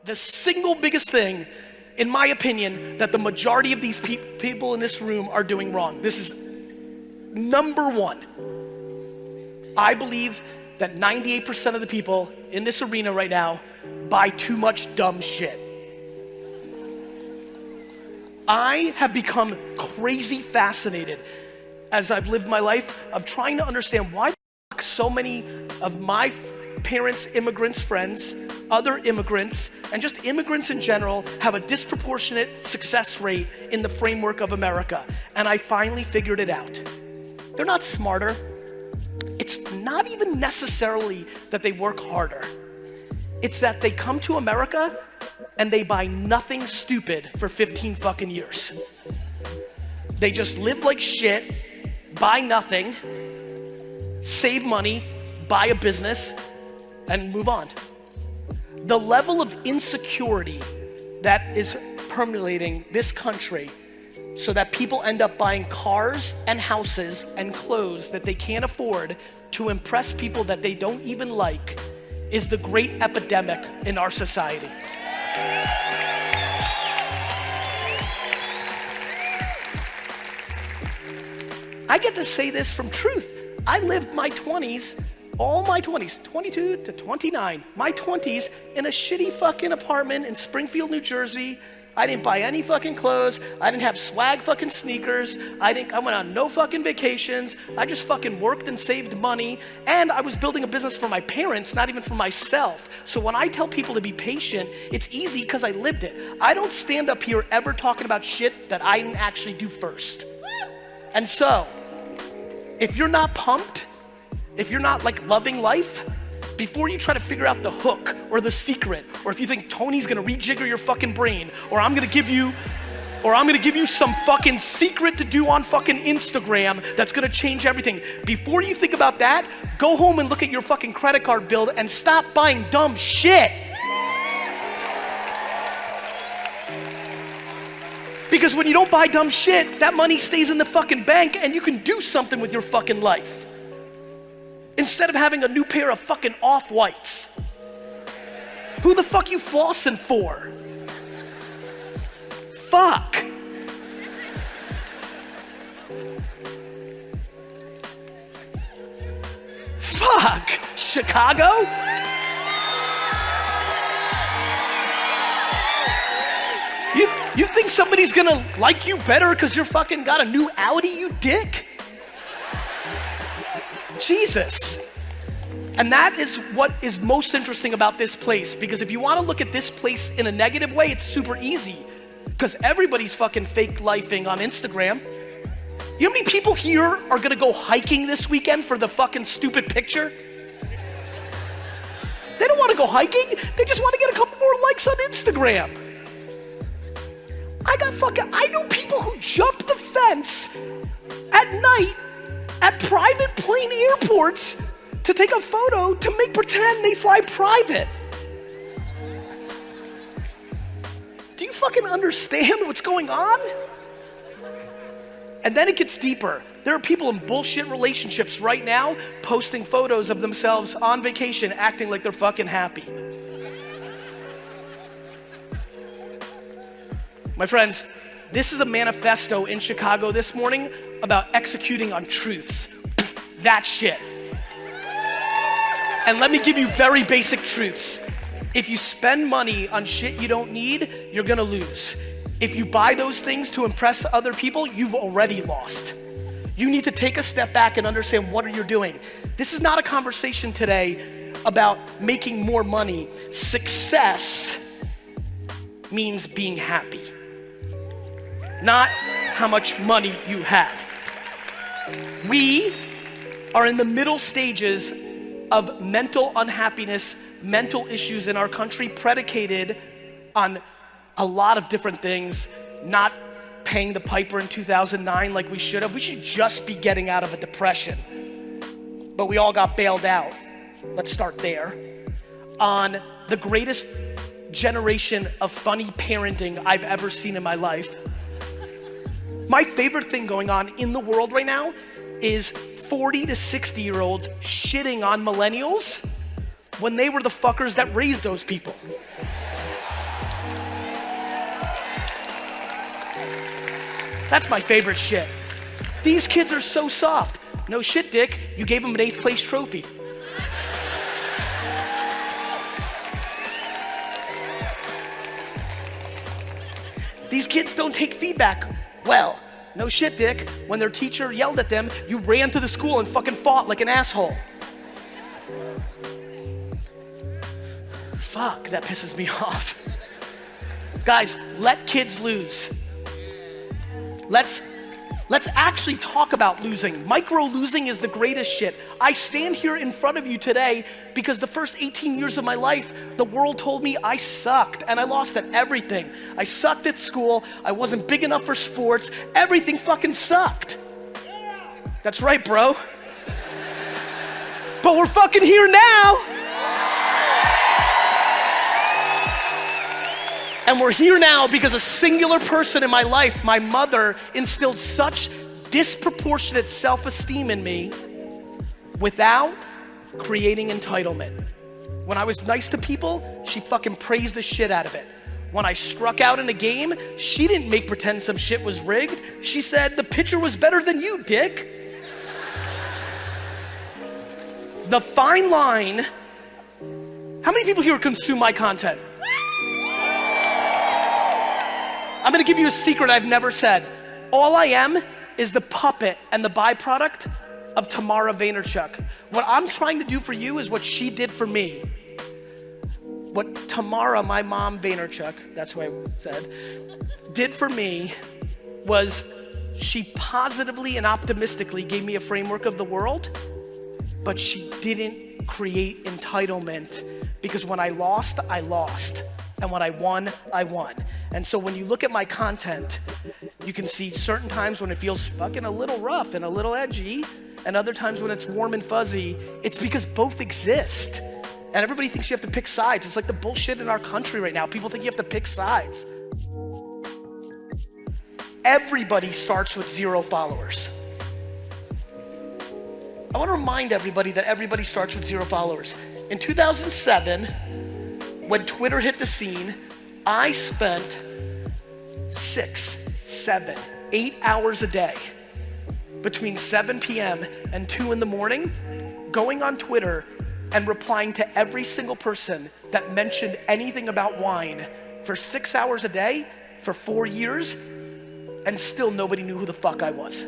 the single biggest thing, in my opinion, that the majority of these people in this room are doing wrong. This is number one. I believe that 98% of the people in this arena right now buy too much dumb shit. I have become crazy fascinated as I've lived my life of trying to understand why so many of my parents, immigrants, friends, other immigrants, and just immigrants in general have a disproportionate success rate in the framework of America. And I finally figured it out. They're not smarter. It's not even necessarily that they work harder. It's that they come to America and they buy nothing stupid for 15 fucking years. They just live like shit, buy nothing, save money, buy a business, and move on. The level of insecurity that is permeating this country so that people end up buying cars and houses and clothes that they can't afford to impress people that they don't even like is the great epidemic in our society. I get to say this from truth. I lived my 20s, all my 20s, 22 to 29, my 20s in a shitty fucking apartment in Springfield, New Jersey. I didn't buy any fucking clothes. I didn't have swag fucking sneakers. I went on no fucking vacations. I just fucking worked and saved money. And I was building a business for my parents, not even for myself. So when I tell people to be patient, it's easy because I lived it. I don't stand up here ever talking about shit that I didn't actually do first. And so, if you're not pumped, if you're not like loving life, before you try to figure out the hook or the secret, or if you think Tony's gonna rejigger your fucking brain, or I'm gonna give you some fucking secret to do on fucking Instagram that's gonna change everything. Before you think about that, go home and look at your fucking credit card bill and stop buying dumb shit. Because when you don't buy dumb shit, that money stays in the fucking bank and you can do something with your fucking life. Instead of having a new pair of fucking Off-Whites. Who the fuck you flossing for? Fuck. Fuck. Chicago? You think somebody's gonna like you better because you're fucking got a new Audi, you dick? Jesus. And that is what is most interesting about this place, because if you want to look at this place in a negative way, it's super easy, because everybody's fucking fake lifing on Instagram. You know how many people here are gonna go hiking this weekend for the fucking stupid picture? They don't want to go hiking, they just want to get a couple more likes on Instagram. I know people who jump the fence at night at private plane airports to take a photo to make pretend they fly private. Do you fucking understand what's going on? And then it gets deeper. There are people in bullshit relationships right now posting photos of themselves on vacation acting like they're fucking happy. My friends, this is a manifesto in Chicago this morning about executing on truths. That shit. And let me give you very basic truths. If you spend money on shit you don't need, you're gonna lose. If you buy those things to impress other people, you've already lost. You need to take a step back and understand what you're doing. This is not a conversation today about making more money. Success means being happy, not how much money you have. We are in the middle stages of mental unhappiness, mental issues in our country predicated on a lot of different things, not paying the piper in 2009 like we should have. We should just be getting out of a depression, but we all got bailed out. Let's start there. On the greatest generation of funny parenting I've ever seen in my life. My favorite thing going on in the world right now is 40 to 60 year olds shitting on millennials when they were the fuckers that raised those people. That's my favorite shit. These kids are so soft. No shit, Dick, you gave them an 8th place trophy. These kids don't take feedback well. No shit, Dick, when their teacher yelled at them, you ran to the school and fucking fought like an asshole. Fuck, that pisses me off. Guys, let kids lose. Let's actually talk about losing. Micro losing is the greatest shit. I stand here in front of you today because the first 18 years of my life, the world told me I sucked and I lost at everything. I sucked at school, I wasn't big enough for sports, everything fucking sucked. That's right, bro. But we're fucking here now. And we're here now because a singular person in my life, my mother, instilled such disproportionate self-esteem in me without creating entitlement. When I was nice to people, she fucking praised the shit out of it. When I struck out in a game, she didn't make pretend some shit was rigged. She said, the pitcher was better than you, Dick. The fine line. How many people here consume my content? I'm gonna give you a secret I've never said. All I am is the puppet and the byproduct of Tamara Vaynerchuk. What I'm trying to do for you is what she did for me. What Tamara, my mom Vaynerchuk, that's who I said, did for me was she positively and optimistically gave me a framework of the world, but she didn't create entitlement, because when I lost, I lost. And when I won, I won. And so when you look at my content, you can see certain times when it feels fucking a little rough and a little edgy, and other times when it's warm and fuzzy. It's because both exist. And everybody thinks you have to pick sides. It's like the bullshit in our country right now. People think you have to pick sides. Everybody starts with 0 followers. I want to remind everybody that everybody starts with 0 followers. In 2007, when Twitter hit the scene, I spent 6, 7, 8 hours a day between 7 p.m. and 2 in the morning going on Twitter and replying to every single person that mentioned anything about wine for 6 hours a day for 4 years, and still nobody knew who the fuck I was.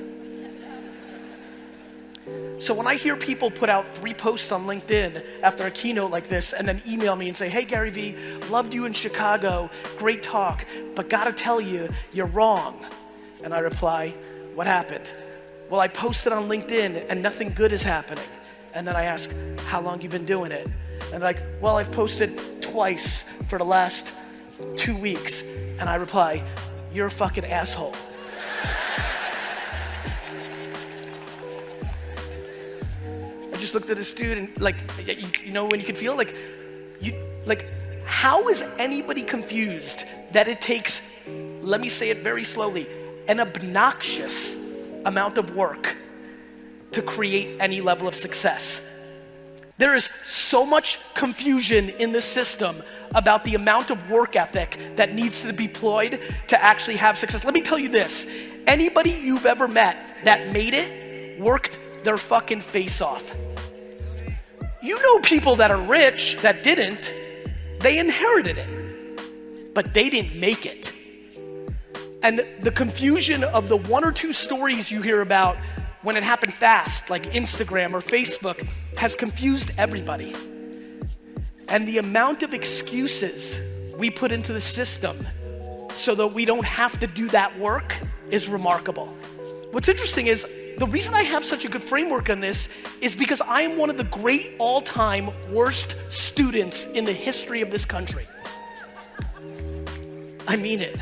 So when I hear people put out 3 posts on LinkedIn after a keynote like this and then email me and say, hey Gary Vee, loved you in Chicago, great talk, but gotta tell you, you're wrong. And I reply, what happened? Well, I posted on LinkedIn and nothing good is happening. And then I ask, how long you been doing it? And like, well, I've posted twice for the last 2 weeks. And I reply, you're a fucking asshole. I just looked at this dude and like, you know when you can feel like, how is anybody confused that it takes, let me say it very slowly, an obnoxious amount of work to create any level of success? There is so much confusion in the system about the amount of work ethic that needs to be deployed to actually have success. Let me tell you this, anybody you've ever met that made it worked their fucking face off. You know people that are rich that didn't, they inherited it, but they didn't make it. And the confusion of the 1 or 2 stories you hear about when it happened fast, like Instagram or Facebook, has confused everybody. And the amount of excuses we put into the system so that we don't have to do that work is remarkable. What's interesting is, the reason I have such a good framework on this is because I am one of the great all-time worst students in the history of this country. I mean it.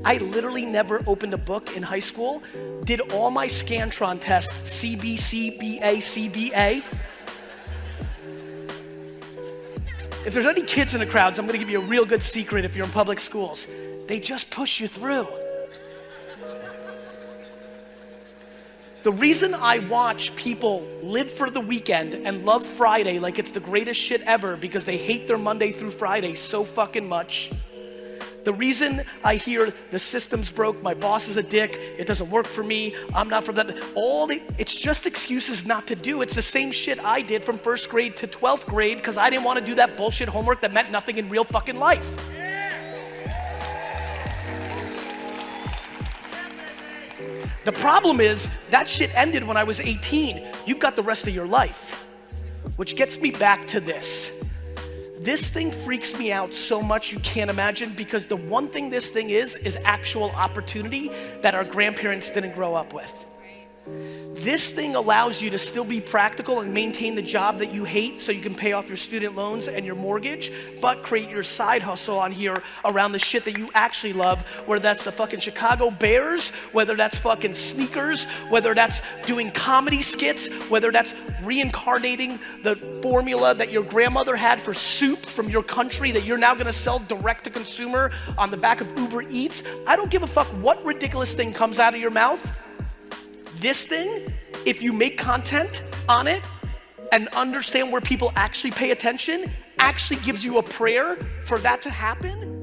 I literally never opened a book in high school, did all my Scantron tests, CBC, BA, CBA. If there's any kids in the crowds, I'm gonna give you a real good secret if you're in public schools. They just push you through. The reason I watch people live for the weekend and love Friday like it's the greatest shit ever because they hate their Monday through Friday so fucking much. The reason I hear the system's broke, my boss is a dick, it doesn't work for me, I'm not from that, it's just excuses not to do. It's the same shit I did from 1st grade to 12th grade because I didn't want to do that bullshit homework that meant nothing in real fucking life. The problem is that shit ended when I was 18. You've got the rest of your life. Which gets me back to this. This thing freaks me out so much you can't imagine because the one thing this thing is actual opportunity that our grandparents didn't grow up with. This thing allows you to still be practical and maintain the job that you hate so you can pay off your student loans and your mortgage, but create your side hustle on here around the shit that you actually love, whether that's the fucking Chicago Bears, whether that's fucking sneakers, whether that's doing comedy skits, whether that's reincarnating the formula that your grandmother had for soup from your country that you're now gonna sell direct to consumer on the back of Uber Eats. I don't give a fuck what ridiculous thing comes out of your mouth. This thing, if you make content on it and understand where people actually pay attention, actually gives you a prayer for that to happen.